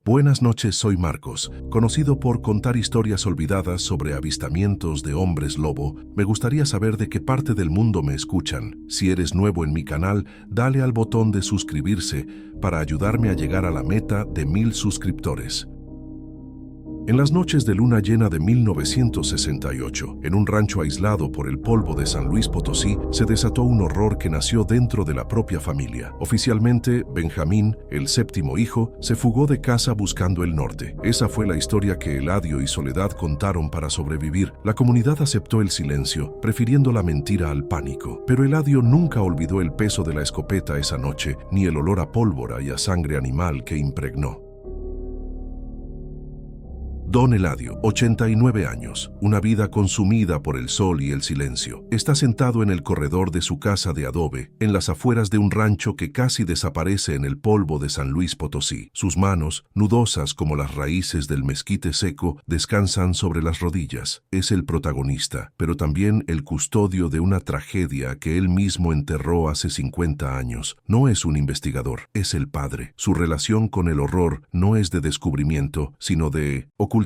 Buenas noches, soy Marcos. Conocido por contar historias olvidadas sobre avistamientos de hombres lobo, me gustaría saber de qué parte del mundo me escuchan. Si eres nuevo en mi canal, dale al botón de suscribirse para ayudarme a llegar a la meta de 1000 suscriptores. En las noches de luna llena de 1968, en un rancho aislado por el polvo de San Luis Potosí, se desató un horror que nació dentro de la propia familia. Oficialmente, Benjamín, el séptimo hijo, se fugó de casa buscando el norte. Esa fue la historia que Eladio y Soledad contaron para sobrevivir. La comunidad aceptó el silencio, prefiriendo la mentira al pánico. Pero Eladio nunca olvidó el peso de la escopeta esa noche, ni el olor a pólvora y a sangre animal que impregnó. Don Eladio, 89 años, una vida consumida por el sol y el silencio. Está sentado en el corredor de su casa de adobe, en las afueras de un rancho que casi desaparece en el polvo de San Luis Potosí. Sus manos, nudosas como las raíces del mezquite seco, descansan sobre las rodillas. Es el protagonista, pero también el custodio de una tragedia que él mismo enterró hace 50 años. No es un investigador, es el padre. Su relación con el horror no es de descubrimiento, sino de ocultamiento.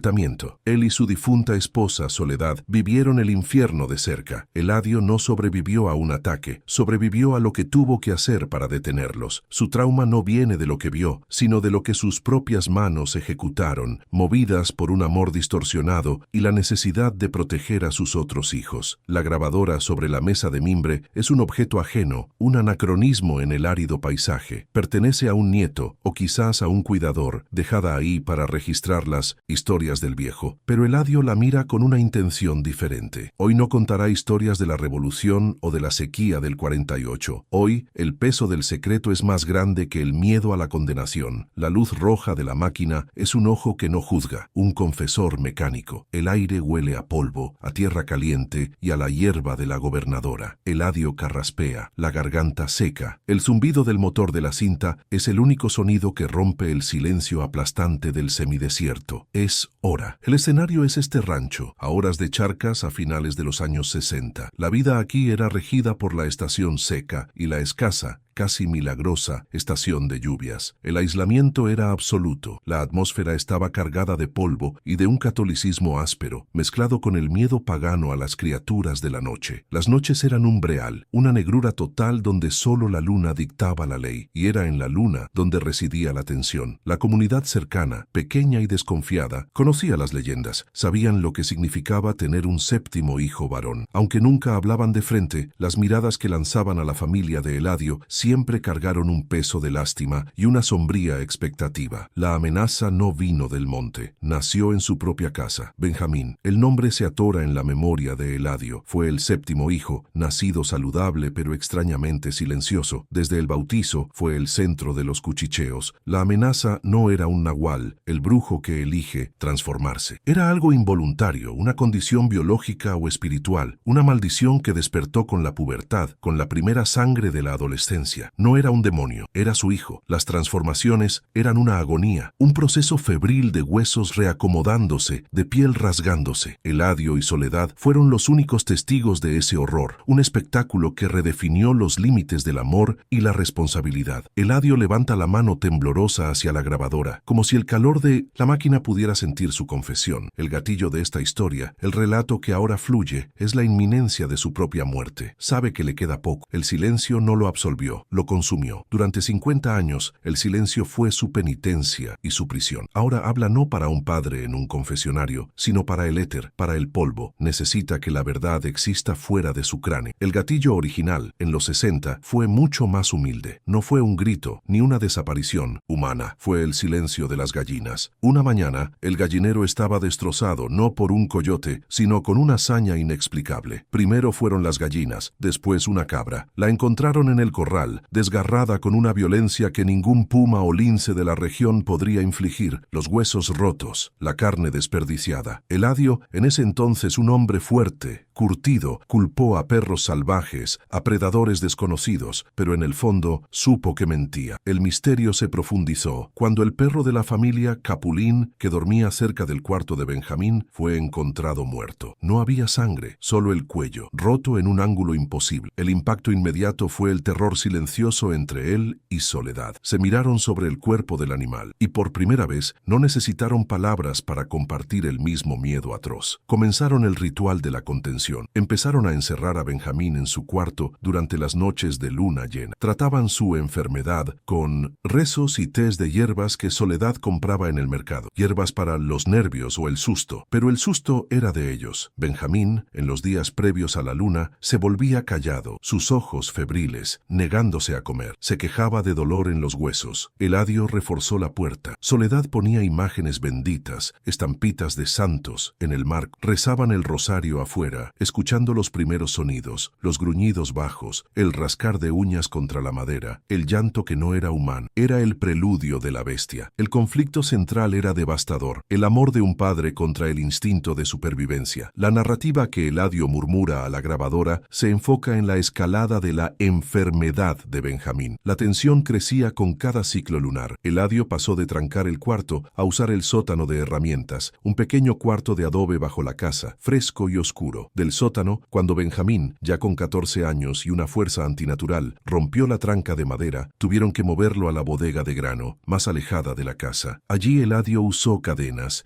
Él y su difunta esposa, Soledad, vivieron el infierno de cerca. Eladio no sobrevivió a un ataque, sobrevivió a lo que tuvo que hacer para detenerlos. Su trauma no viene de lo que vio, sino de lo que sus propias manos ejecutaron, movidas por un amor distorsionado y la necesidad de proteger a sus otros hijos. La grabadora sobre la mesa de mimbre es un objeto ajeno, un anacronismo en el árido paisaje. Pertenece a un nieto, o quizás a un cuidador, dejada ahí para registrar las historias del viejo, pero Eladio la mira con una intención diferente. Hoy no contará historias de la revolución o de la sequía del 48. Hoy, el peso del secreto es más grande que el miedo a la condenación. La luz roja de la máquina es un ojo que no juzga, un confesor mecánico. El aire huele a polvo, a tierra caliente y a la hierba de la gobernadora. Eladio carraspea, la garganta seca. El zumbido del motor de la cinta es el único sonido que rompe el silencio aplastante del semidesierto. Es hora. El escenario es este rancho, a horas de Charcas a finales de los años 60. La vida aquí era regida por la estación seca y la escasa, casi milagrosa, estación de lluvias. El aislamiento era absoluto. La atmósfera estaba cargada de polvo y de un catolicismo áspero, mezclado con el miedo pagano a las criaturas de la noche. Las noches eran un breal, una negrura total donde solo la luna dictaba la ley, y era en la luna donde residía la tensión. La comunidad cercana, pequeña y desconfiada, conocía las leyendas, sabían lo que significaba tener un séptimo hijo varón. Aunque nunca hablaban de frente, las miradas que lanzaban a la familia de Eladio siempre cargaron un peso de lástima y una sombría expectativa. La amenaza no vino del monte, nació en su propia casa. Benjamín, el nombre se atora en la memoria de Eladio. Fue el séptimo hijo, nacido saludable pero extrañamente silencioso. Desde el bautizo fue el centro de los cuchicheos. La amenaza no era un nahual, el brujo que elige transformarse. Era algo involuntario, una condición biológica o espiritual, una maldición que despertó con la pubertad, con la primera sangre de la adolescencia. No era un demonio, era su hijo. Las transformaciones eran una agonía, un proceso febril de huesos reacomodándose, de piel rasgándose. Eladio y Soledad fueron los únicos testigos de ese horror, un espectáculo que redefinió los límites del amor y la responsabilidad. Eladio levanta la mano temblorosa hacia la grabadora, como si el calor de la máquina pudiera sentir su confesión. El gatillo de esta historia, el relato que ahora fluye, es la inminencia de su propia muerte. Sabe que le queda poco. El silencio no lo absolvió, lo consumió. Durante 50 años, el silencio fue su penitencia y su prisión. Ahora habla no para un padre en un confesionario, sino para el éter, para el polvo. Necesita que la verdad exista fuera de su cráneo. El gatillo original, en los 60, fue mucho más humilde. No fue un grito, ni una desaparición humana. Fue el silencio de las gallinas. Una mañana, el gallinero estaba destrozado no por un coyote, sino con una hazaña inexplicable. Primero fueron las gallinas, después una cabra. La encontraron en el corral, desgarrada con una violencia que ningún puma o lince de la región podría infligir, los huesos rotos, la carne desperdiciada. Eladio, en ese entonces un hombre fuerte, curtido, culpó a perros salvajes, a predadores desconocidos, pero en el fondo supo que mentía. El misterio se profundizó cuando el perro de la familia, Capulín, que dormía cerca del cuarto de Benjamín, fue encontrado muerto. No había sangre, solo el cuello, roto en un ángulo imposible. El impacto inmediato fue el terror silencioso silencioso entre él y Soledad. Se miraron sobre el cuerpo del animal y por primera vez no necesitaron palabras para compartir el mismo miedo atroz. Comenzaron el ritual de la contención. Empezaron a encerrar a Benjamín en su cuarto durante las noches de luna llena. Trataban su enfermedad con rezos y tés de hierbas que Soledad compraba en el mercado. Hierbas para los nervios o el susto. Pero el susto era de ellos. Benjamín, en los días previos a la luna, se volvía callado, sus ojos febriles, negándose a comer. Se quejaba de dolor en los huesos. Eladio reforzó la puerta. Soledad ponía imágenes benditas, estampitas de santos, en el marco. Rezaban el rosario afuera, escuchando los primeros sonidos, los gruñidos bajos, el rascar de uñas contra la madera, el llanto que no era humano. Era el preludio de la bestia. El conflicto central era devastador, el amor de un padre contra el instinto de supervivencia. La narrativa que Eladio murmura a la grabadora se enfoca en la escalada de la enfermedad de Benjamín. La tensión crecía con cada ciclo lunar. Eladio pasó de trancar el cuarto a usar el sótano de herramientas, un pequeño cuarto de adobe bajo la casa, fresco y oscuro. Del sótano, cuando Benjamín, ya con 14 años y una fuerza antinatural, rompió la tranca de madera, tuvieron que moverlo a la bodega de grano, más alejada de la casa. Allí Eladio usó cadenas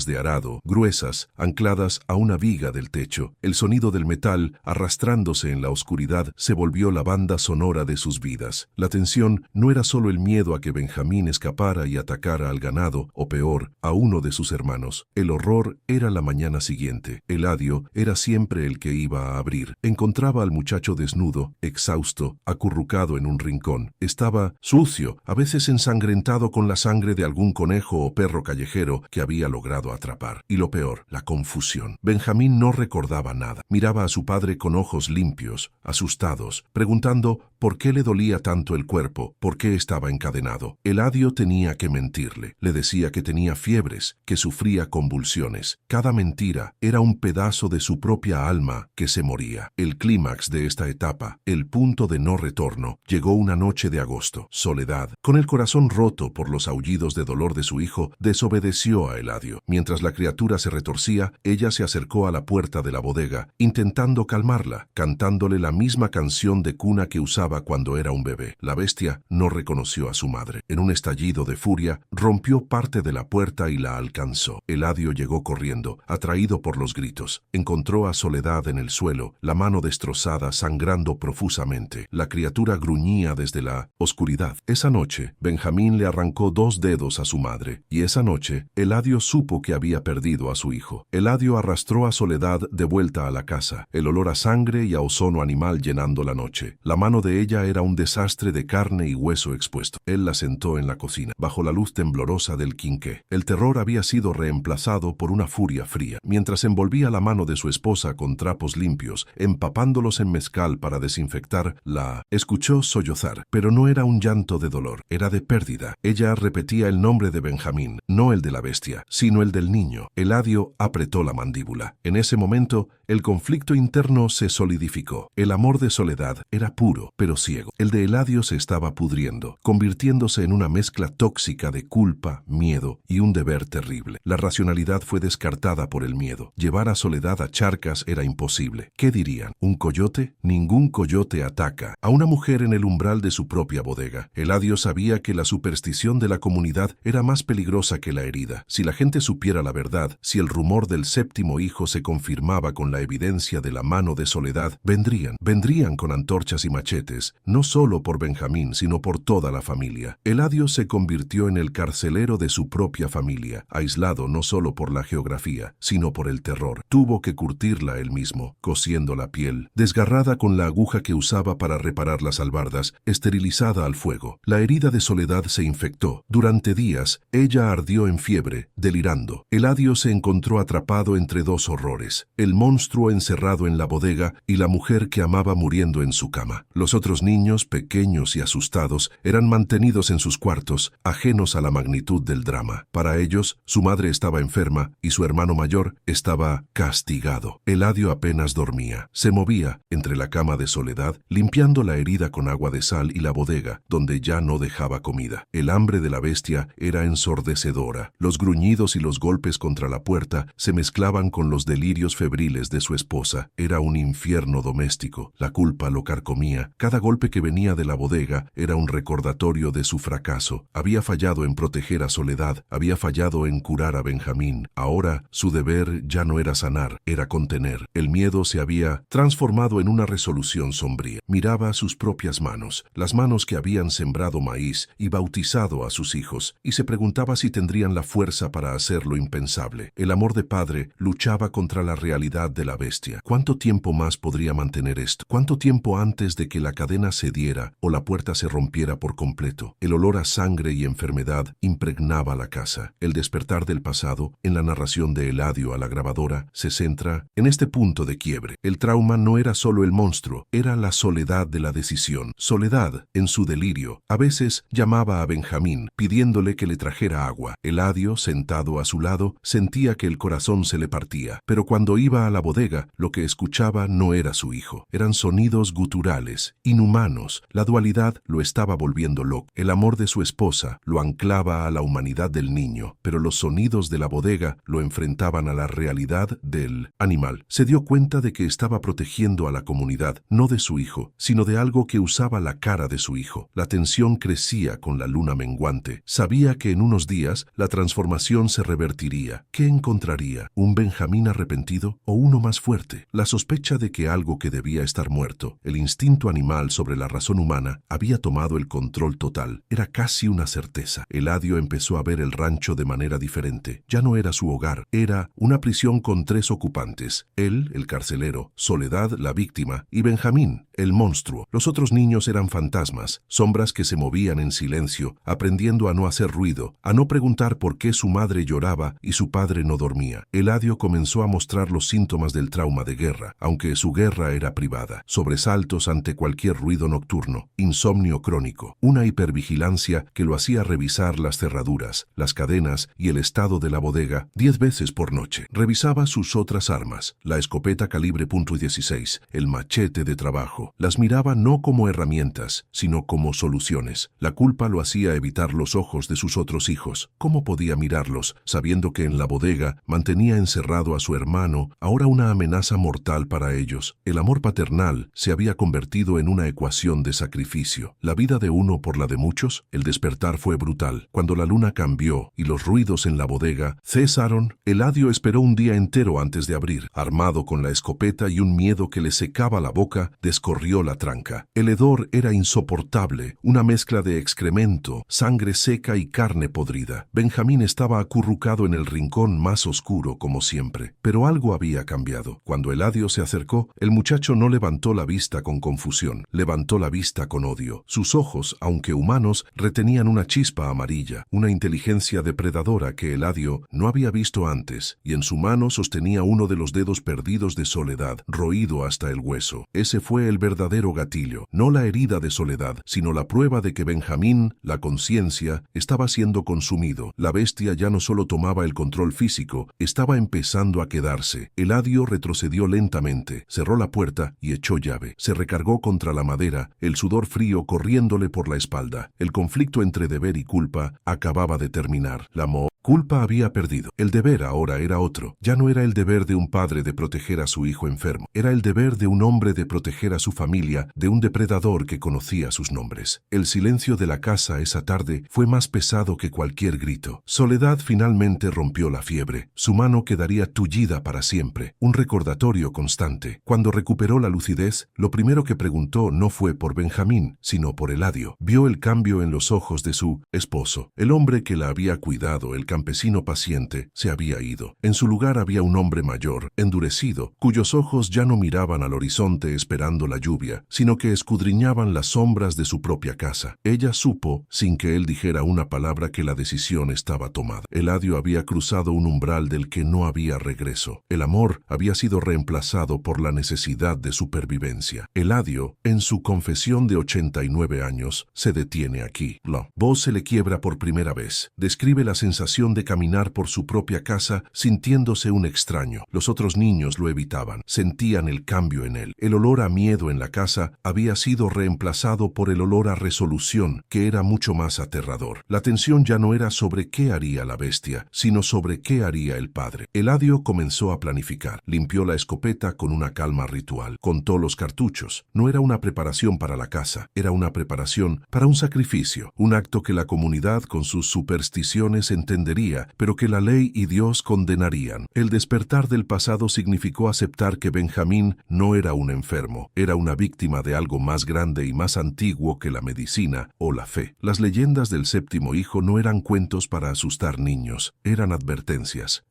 de arado, gruesas, ancladas a una viga del techo. El sonido del metal, arrastrándose en la oscuridad, se volvió la banda sonora de sus vidas. La tensión no era solo el miedo a que Benjamín escapara y atacara al ganado, o peor, a uno de sus hermanos. El horror era la mañana siguiente. Eladio era siempre el que iba a abrir. Encontraba al muchacho desnudo, exhausto, acurrucado en un rincón. Estaba sucio, a veces ensangrentado con la sangre de algún conejo o perro callejero que había logrado atrapar. Y lo peor, la confusión. Benjamín no recordaba nada. Miraba a su padre con ojos limpios, asustados, preguntando por qué le dolía tanto el cuerpo, por qué estaba encadenado. Eladio tenía que mentirle. Le decía que tenía fiebres, que sufría convulsiones. Cada mentira era un pedazo de su propia alma que se moría. El clímax de esta etapa, el punto de no retorno, llegó una noche de agosto. Soledad, con el corazón roto por los aullidos de dolor de su hijo, desobedeció a Eladio. Mientras la criatura se retorcía, ella se acercó a la puerta de la bodega, intentando calmarla, cantándole la misma canción de cuna que usaba cuando era un bebé. La bestia no reconoció a su madre. En un estallido de furia, rompió parte de la puerta y la alcanzó. Eladio llegó corriendo, atraído por los gritos. Encontró a Soledad en el suelo, la mano destrozada, sangrando profusamente. La criatura gruñía desde la oscuridad. Esa noche, Benjamín le arrancó 2 dedos a su madre, y esa noche, Eladio supo que había perdido a su hijo. Eladio arrastró a Soledad de vuelta a la casa, el olor a sangre y a ozono animal llenando la noche. La mano de ella era un desastre de carne y hueso expuesto. Él la sentó en la cocina, bajo la luz temblorosa del quinqué. El terror había sido reemplazado por una furia fría. Mientras envolvía la mano de su esposa con trapos limpios, empapándolos en mezcal para desinfectar, la escuchó sollozar. Pero no era un llanto de dolor, era de pérdida. Ella repetía el nombre de Benjamín, no el de la bestia, sino el del niño. Eladio apretó la mandíbula. En ese momento, el conflicto interno se solidificó. El amor de Soledad era puro, pero ciego. El de Eladio se estaba pudriendo, convirtiéndose en una mezcla tóxica de culpa, miedo y un deber terrible. La racionalidad fue descartada por el miedo. Llevar a Soledad a Charcas era imposible. ¿Qué dirían? ¿Un coyote? Ningún coyote ataca a una mujer en el umbral de su propia bodega. Eladio sabía que la superstición de la comunidad era más peligrosa que la herida. Si la gente supiera la verdad, si el rumor del 7º hijo se confirmaba con la evidencia de la mano de Soledad, vendrían con antorchas y machetes, no solo por Benjamín, sino por toda la familia. Eladio se convirtió en el carcelero de su propia familia, aislado no solo por la geografía, sino por el terror. Tuvo que curtirla él mismo, cosiendo la piel, desgarrada con la aguja que usaba para reparar las albardas, esterilizada al fuego. La herida de Soledad se infectó. Durante días, ella ardió en fiebre, delirando. Eladio se encontró atrapado entre 2 horrores: el monstruo encerrado en la bodega y la mujer que amaba muriendo en su cama. Los otros niños, pequeños y asustados, eran mantenidos en sus cuartos, ajenos a la magnitud del drama. Para ellos, su madre estaba enferma y su hermano mayor estaba castigado. Eladio apenas dormía. Se movía entre la cama de Soledad, limpiando la herida con agua de sal, y la bodega, donde ya no dejaba comida. El hambre de la bestia era ensordecedora. Los gruñidos y los golpes contra la puerta se mezclaban con los delirios febriles de su esposa. Era un infierno doméstico. La culpa lo carcomía. Cada golpe golpe que venía de la bodega era un recordatorio de su fracaso. Había fallado en proteger a Soledad, había fallado en curar a Benjamín. Ahora su deber ya no era sanar, era contener. El miedo se había transformado en una resolución sombría. Miraba sus propias manos, las manos que habían sembrado maíz y bautizado a sus hijos, y se preguntaba si tendrían la fuerza para hacer lo impensable. El amor de padre luchaba contra la realidad de la bestia. ¿Cuánto tiempo más podría mantener esto? ¿Cuánto tiempo antes de que la cadena cediera o la puerta se rompiera por completo? El olor a sangre y enfermedad impregnaba la casa. El despertar del pasado, en la narración de Eladio a la grabadora, se centra en este punto de quiebre. El trauma no era solo el monstruo, era la soledad de la decisión. Soledad, en su delirio, a veces llamaba a Benjamín, pidiéndole que le trajera agua. Eladio, sentado a su lado, sentía que el corazón se le partía. Pero cuando iba a la bodega, lo que escuchaba no era su hijo. Eran sonidos guturales, inhumanos. La dualidad lo estaba volviendo loco. El amor de su esposa lo anclaba a la humanidad del niño, pero los sonidos de la bodega lo enfrentaban a la realidad del animal. Se dio cuenta de que estaba protegiendo a la comunidad, no de su hijo, sino de algo que usaba la cara de su hijo. La tensión crecía con la luna menguante. Sabía que en unos días la transformación se revertiría. ¿Qué encontraría? ¿Un Benjamín arrepentido o uno más fuerte? La sospecha de que algo que debía estar muerto, el instinto animal sobre la razón humana, había tomado el control total. Era casi una certeza. Eladio empezó a ver el rancho de manera diferente. Ya no era su hogar, era una prisión con 3 ocupantes. Él, el carcelero, Soledad, la víctima, y Benjamín, el monstruo. Los otros niños eran fantasmas, sombras que se movían en silencio, aprendiendo a no hacer ruido, a no preguntar por qué su madre lloraba y su padre no dormía. Eladio comenzó a mostrar los síntomas del trauma de guerra, aunque su guerra era privada. Sobresaltos ante cualquier ruido nocturno, insomnio crónico, una hipervigilancia que lo hacía revisar las cerraduras, las cadenas y el estado de la bodega 10 veces por noche. Revisaba sus otras armas, la escopeta calibre .16, el machete de trabajo. Las miraba no como herramientas, sino como soluciones. La culpa lo hacía evitar los ojos de sus otros hijos. ¿Cómo podía mirarlos, sabiendo que en la bodega mantenía encerrado a su hermano, ahora una amenaza mortal para ellos? El amor paternal se había convertido en una ecuación de sacrificio. La vida de uno por la de muchos. El despertar fue brutal. Cuando la luna cambió y los ruidos en la bodega cesaron, Eladio esperó un día entero antes de abrir. Armado con la escopeta y un miedo que le secaba la boca, descorrió la tranca. El hedor era insoportable, una mezcla de excremento, sangre seca y carne podrida. Benjamín estaba acurrucado en el rincón más oscuro como siempre. Pero algo había cambiado. Cuando Eladio se acercó, el muchacho no levantó la vista con confusión, levantó la vista con odio. Sus ojos, aunque humanos, retenían una chispa amarilla, una inteligencia depredadora que Eladio no había visto antes, y en su mano sostenía uno de los dedos perdidos de Soledad, roído hasta el hueso. Ese fue el verdadero gatillo, no la herida de Soledad, sino la prueba de que Benjamín, la conciencia, estaba siendo consumido. La bestia ya no solo tomaba el control físico, estaba empezando a quedarse. Eladio retrocedió lentamente, cerró la puerta y echó llave. Se recargó contra la madera, el sudor frío corriéndole por la espalda. El conflicto entre deber y culpa acababa de terminar. La culpa había perdido. El deber ahora era otro. Ya no era el deber de un padre de proteger a su hijo enfermo. Era el deber de un hombre de proteger a su familia de un depredador que conocía sus nombres. El silencio de la casa esa tarde fue más pesado que cualquier grito. Soledad finalmente rompió la fiebre. Su mano quedaría tullida para siempre. Un recordatorio constante. Cuando recuperó la lucidez, lo primero que preguntó no fue por Benjamín, sino por Eladio. Vio el cambio en los ojos de su esposo. El hombre que la había cuidado, el campesino paciente, se había ido. En su lugar había un hombre mayor, endurecido, cuyos ojos ya no miraban al horizonte esperando la lluvia, sino que escudriñaban las sombras de su propia casa. Ella supo, sin que él dijera una palabra, que la decisión estaba tomada. Eladio había cruzado un umbral del que no había regreso. El amor había sido reemplazado por la necesidad de supervivencia. Eladio, en su confesión de 89 años, se detiene aquí. La voz se le quiebra por primera vez. Describe la sensación tentación de caminar por su propia casa sintiéndose un extraño. Los otros niños lo evitaban, sentían el cambio en él. El olor a miedo en la casa había sido reemplazado por el olor a resolución, que era mucho más aterrador. La tensión ya no era sobre qué haría la bestia, sino sobre qué haría el padre. Eladio comenzó a planificar. Limpió la escopeta con una calma ritual. Contó los cartuchos. No era una preparación para la caza, era una preparación para un sacrificio, un acto que la comunidad con sus supersticiones entendería, pero que la ley y Dios condenarían. El despertar del pasado significó aceptar que Benjamín no era un enfermo, era una víctima de algo más grande y más antiguo que la medicina o la fe. Las leyendas del séptimo hijo no eran cuentos para asustar niños, eran advertencias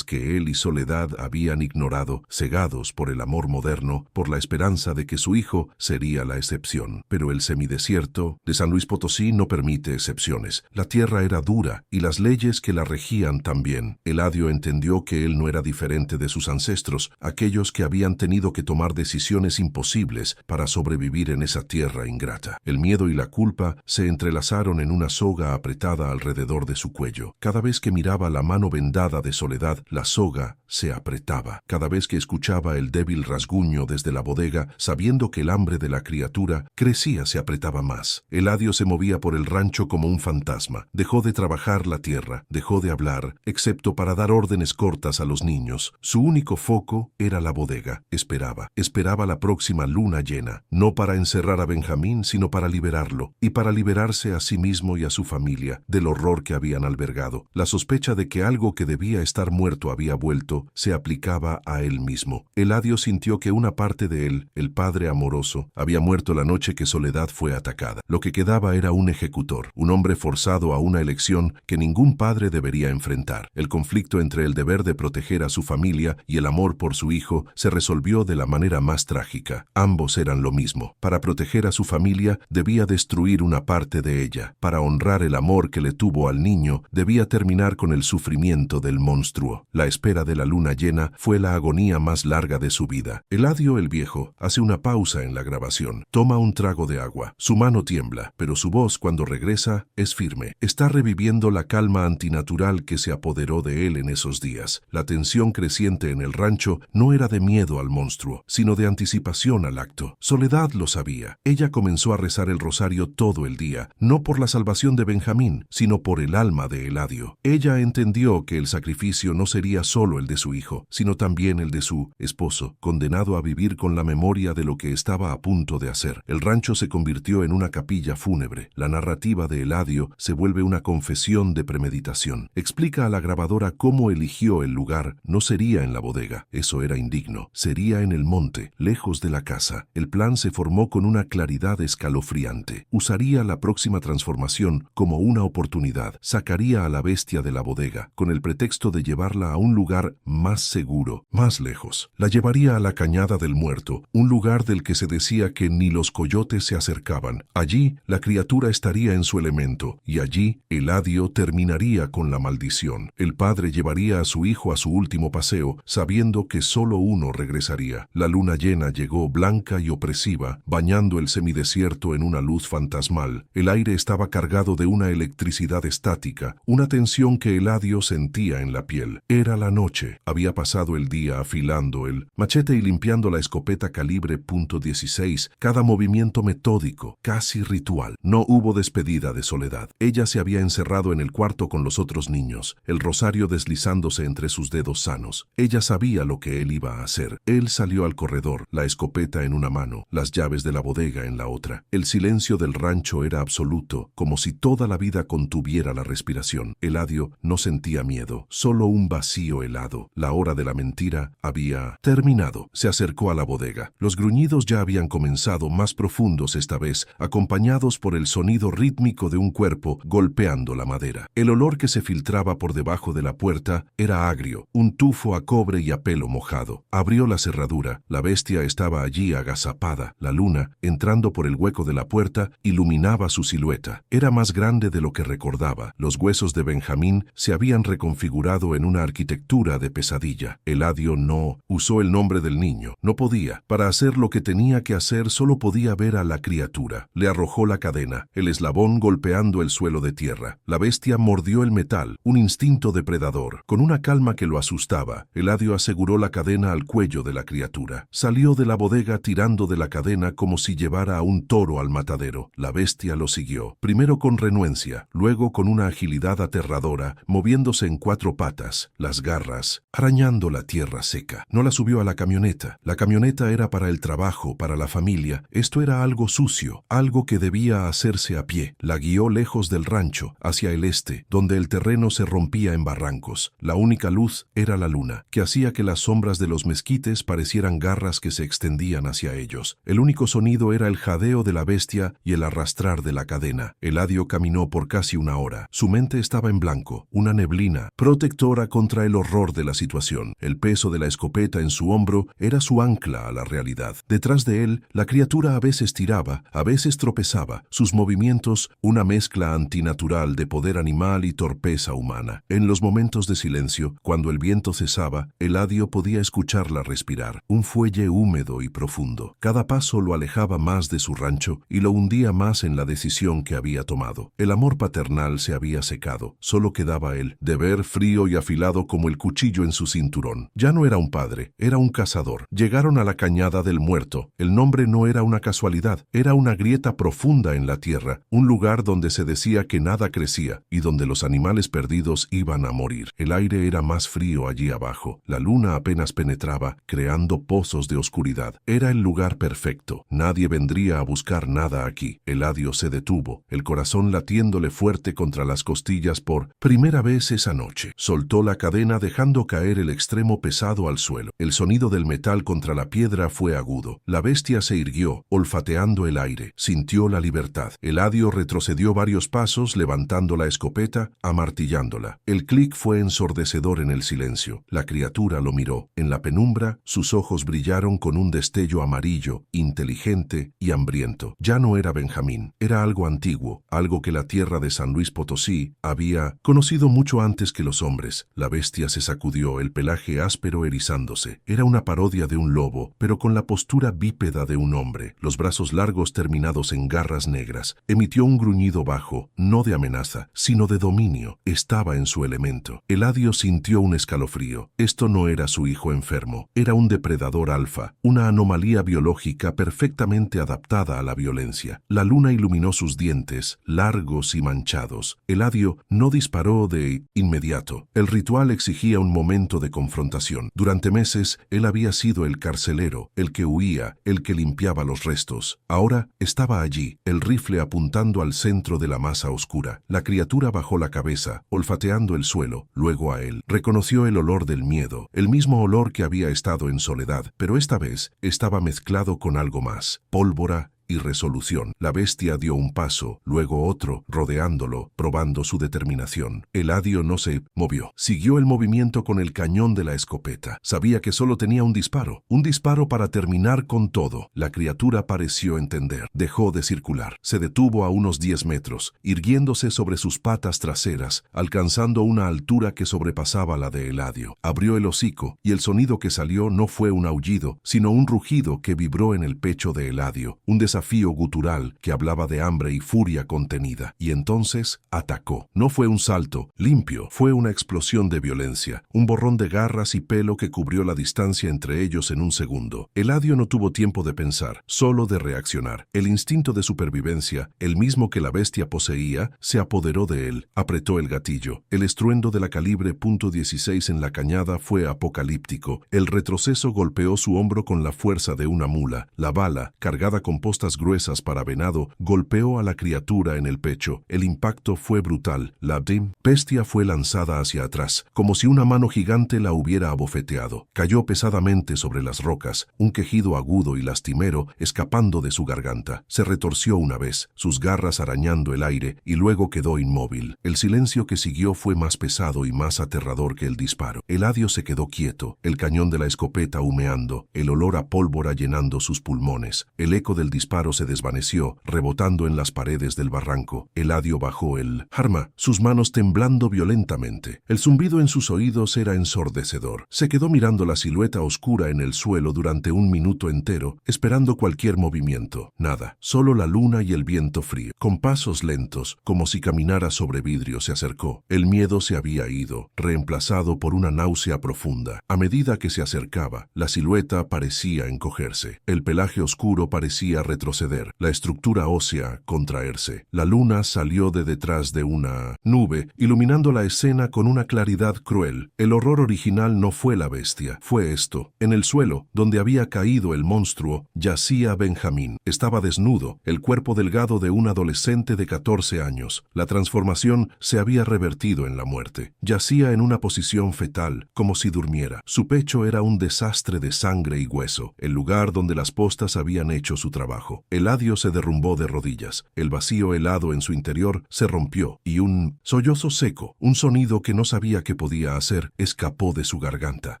que él y Soledad habían ignorado, cegados por el amor moderno, por la esperanza de que su hijo sería la excepción. Pero el semidesierto de San Luis Potosí no permite excepciones. La tierra era dura y las leyes que la regían también. Eladio entendió que él no era diferente de sus ancestros, aquellos que habían tenido que tomar decisiones imposibles para sobrevivir en esa tierra ingrata. El miedo y la culpa se entrelazaron en una soga apretada alrededor de su cuello. Cada vez que miraba la mano vendada de Soledad, la soga se apretaba. Cada vez que escuchaba el débil rasguño desde la bodega, sabiendo que el hambre de la criatura crecía, se apretaba más. Eladio se movía por el rancho como un fantasma. Dejó de trabajar la tierra, dejó de hablar, excepto para dar órdenes cortas a los niños. Su único foco era la bodega. Esperaba la próxima luna llena, no para encerrar a Benjamín, sino para liberarlo, y para liberarse a sí mismo y a su familia del horror que habían albergado. La sospecha de que algo que debía estar muerto había vuelto se aplicaba a él mismo. Eladio sintió que una parte de él, el padre amoroso, había muerto la noche que Soledad fue atacada. Lo que quedaba era un ejecutor, un hombre forzado a una elección que ningún padre debería enfrentar. El conflicto entre el deber de proteger a su familia y el amor por su hijo se resolvió de la manera más trágica. Ambos eran lo mismo. Para proteger a su familia, debía destruir una parte de ella. Para honrar el amor que le tuvo al niño, debía terminar con el sufrimiento del monstruo. La espera de la luna llena fue la agonía más larga de su vida. Eladio el viejo hace una pausa en la grabación. Toma un trago de agua. Su mano tiembla, pero su voz cuando regresa es firme. Está reviviendo la calma antinatural que se apoderó de él en esos días. La tensión creciente en el rancho no era de miedo al monstruo, sino de anticipación al acto. Soledad lo sabía. Ella comenzó a rezar el rosario todo el día, no por la salvación de Benjamín, sino por el alma de Eladio. Ella entendió que el sacrificio no sería solo el de su hijo, sino también el de su esposo, condenado a vivir con la memoria de lo que estaba a punto de hacer. El rancho se convirtió en una capilla fúnebre. La narrativa de Eladio se vuelve una confesión de premeditación. Explica a la grabadora cómo eligió el lugar. No sería en la bodega, eso era indigno. Sería en el monte, lejos de la casa. El plan se formó con una claridad escalofriante. Usaría la próxima transformación como una oportunidad. Sacaría a la bestia de la bodega, con el pretexto de llevarla a un lugar más seguro, más lejos. La llevaría a la Cañada del Muerto, un lugar del que se decía que ni los coyotes se acercaban. Allí, la criatura estaría en su elemento, y allí, Eladio terminaría con la maldición. El padre llevaría a su hijo a su último paseo, sabiendo que solo uno regresaría. La luna llena llegó blanca y opresiva, bañando el semidesierto en una luz fantasmal. El aire estaba cargado de una electricidad estática, una tensión que Eladio sentía en la piel. Era la noche. Había pasado el día afilando el machete y limpiando la escopeta calibre .16, cada movimiento metódico, casi ritual. No hubo despedida de Soledad. Ella se había encerrado en el cuarto con los otros niños, el rosario deslizándose entre sus dedos sanos. Ella sabía lo que él iba a hacer. Él salió al corredor, la escopeta en una mano, las llaves de la bodega en la otra. El silencio del rancho era absoluto, como si toda la vida contuviera la respiración. Eladio no sentía miedo, solo un vacío helado. La hora de la mentira había terminado. Se acercó a la bodega. Los gruñidos ya habían comenzado, más profundos esta vez, acompañados por el sonido rítmico de un cuerpo golpeando la madera. El olor que se filtraba por debajo de la puerta era agrio, un tufo a cobre y a pelo mojado. Abrió la cerradura. La bestia estaba allí agazapada. La luna, entrando por el hueco de la puerta, iluminaba su silueta. Era más grande de lo que recordaba. Los huesos de Benjamín se habían reconfigurado en una arquitectura de pesadilla. Eladio no usó el nombre del niño. No podía. Para hacer lo que tenía que hacer, solo podía ver a la criatura. Le arrojó la cadena, el eslabón golpeando el suelo de tierra. La bestia mordió el metal, un instinto depredador. Con una calma que lo asustaba, Eladio aseguró la cadena al cuello de la criatura. Salió de la bodega tirando de la cadena como si llevara a un toro al matadero. La bestia lo siguió, primero con renuencia, luego con una agilidad aterradora, moviéndose en 4 patas, las garras, arañando la tierra seca. No la subió a la camioneta. La camioneta era para el trabajo, para la familia. Esto era algo sucio, algo que debía hacerse a pie. La guió lejos del rancho, hacia el este, donde el terreno se rompía en barrancos. La única luz era la luna, que hacía que las sombras de los mezquites parecieran garras que se extendían hacia ellos. El único sonido era el jadeo de la bestia y el arrastrar de la cadena. Eladio caminó por casi una hora. Su mente estaba en blanco, una neblina, protectora contra el horror de la situación. El peso de la escopeta en su hombro era su ancla a la realidad. Detrás de él, la criatura a veces tiraba, a veces tropezaba, sus movimientos una mezcla antinatural de poder animal y torpeza humana. En los momentos de silencio, cuando el viento cesaba, Eladio podía escucharla respirar, un fuelle húmedo y profundo. Cada paso lo alejaba más de su rancho y lo hundía más en la decisión que había tomado. El amor paternal se había secado, solo quedaba él, deber frío y afilado como el cuchillo en su cinturón. Ya no era un padre, era un cazador. Llegaron a la cañada del Muerto. El nombre no era una casualidad, era una grieta profunda en la tierra, un lugar donde se decía que nada crecía y donde los animales perdidos iban a morir. El aire era más frío allí abajo. La luna apenas penetraba, creando pozos de oscuridad. Era el lugar perfecto. Nadie vendría a buscar nada aquí. Eladio se detuvo, el corazón latiéndole fuerte contra las costillas por primera vez esa noche. Soltó la cadena dejando caer el extremo pesado al suelo. El sonido del metal contra la piedra fue agudo. La bestia se irguió, olfateando el aire. Sintió la libertad. Eladio retrocedió varios pasos, levantando la escopeta, amartillándola. El clic fue ensordecedor en el silencio. La criatura lo miró. En la penumbra, sus ojos brillaron con un destello amarillo, inteligente y hambriento. Ya no era Benjamín. Era algo antiguo, algo que la tierra de San Luis Potosí había conocido mucho antes que los hombres. La bestia se sacudió, el pelaje áspero erizándose. Era una parodia de un lobo, pero con la postura bípeda de un hombre, los brazos largos terminados en garras negras. Emitió un gruñido bajo, no de amenaza, sino de dominio. Estaba en su elemento. Eladio sintió un escalofrío. Esto no era su hijo enfermo, era un depredador alfa, una anomalía biológica perfectamente adaptada a la violencia. La luna iluminó sus dientes, largos y manchados. Eladio no disparó de inmediato. El ritual exigía un momento de confrontación. Durante meses, él había sido el carcelero, el que huía, el que limpiaba los restos. Ahora estaba allí, el rifle apuntando al centro de la masa oscura. La criatura bajó la cabeza, olfateando el suelo, luego a él. Reconoció el olor del miedo, el mismo olor que había estado en soledad, pero esta vez estaba mezclado con algo más, pólvora y resolución. La bestia dio un paso, luego otro, rodeándolo, probando su determinación. Eladio no se movió. Siguió el movimiento con el cañón de la escopeta. Sabía que solo tenía un disparo para terminar con todo. La criatura pareció entender. Dejó de circular. Se detuvo a unos 10 metros, irguiéndose sobre sus patas traseras, alcanzando una altura que sobrepasaba la de Eladio. Abrió el hocico, y el sonido que salió no fue un aullido, sino un rugido que vibró en el pecho de Eladio. Un desafío gutural que hablaba de hambre y furia contenida. Y entonces atacó. No fue un salto limpio, fue una explosión de violencia, un borrón de garras y pelo que cubrió la distancia entre ellos en un segundo. Eladio no tuvo tiempo de pensar, solo de reaccionar. El instinto de supervivencia, el mismo que la bestia poseía, se apoderó de él. Apretó el gatillo. El estruendo de la calibre .16 en la cañada fue apocalíptico. El retroceso golpeó su hombro con la fuerza de una mula. La bala, cargada con postas gruesas para venado, golpeó a la criatura en el pecho. El impacto fue brutal. La bestia fue lanzada hacia atrás, como si una mano gigante la hubiera abofeteado. Cayó pesadamente sobre las rocas, un quejido agudo y lastimero escapando de su garganta. Se retorció una vez, sus garras arañando el aire, y luego quedó inmóvil. El silencio que siguió fue más pesado y más aterrador que el disparo. Eladio se quedó quieto, el cañón de la escopeta humeando, el olor a pólvora llenando sus pulmones. El eco del disparo disparo se desvaneció, rebotando en las paredes del barranco. Eladio bajó el arma, sus manos temblando violentamente. El zumbido en sus oídos era ensordecedor. Se quedó mirando la silueta oscura en el suelo durante un minuto entero, esperando cualquier movimiento. Nada, solo la luna y el viento frío. Con pasos lentos, como si caminara sobre vidrio, se acercó. El miedo se había ido, reemplazado por una náusea profunda. A medida que se acercaba, la silueta parecía encogerse. El pelaje oscuro parecía retroceder, la estructura ósea contraerse. La luna salió de detrás de una nube, iluminando la escena con una claridad cruel. El horror original no fue la bestia, fue esto. En el suelo, donde había caído el monstruo, yacía Benjamín. Estaba desnudo, el cuerpo delgado de un adolescente de 14 años. La transformación se había revertido en la muerte. Yacía en una posición fetal, como si durmiera. Su pecho era un desastre de sangre y hueso, el lugar donde las postas habían hecho su trabajo. Eladio se derrumbó de rodillas. El vacío helado en su interior se rompió y un sollozo seco, un sonido que no sabía qué podía hacer, escapó de su garganta.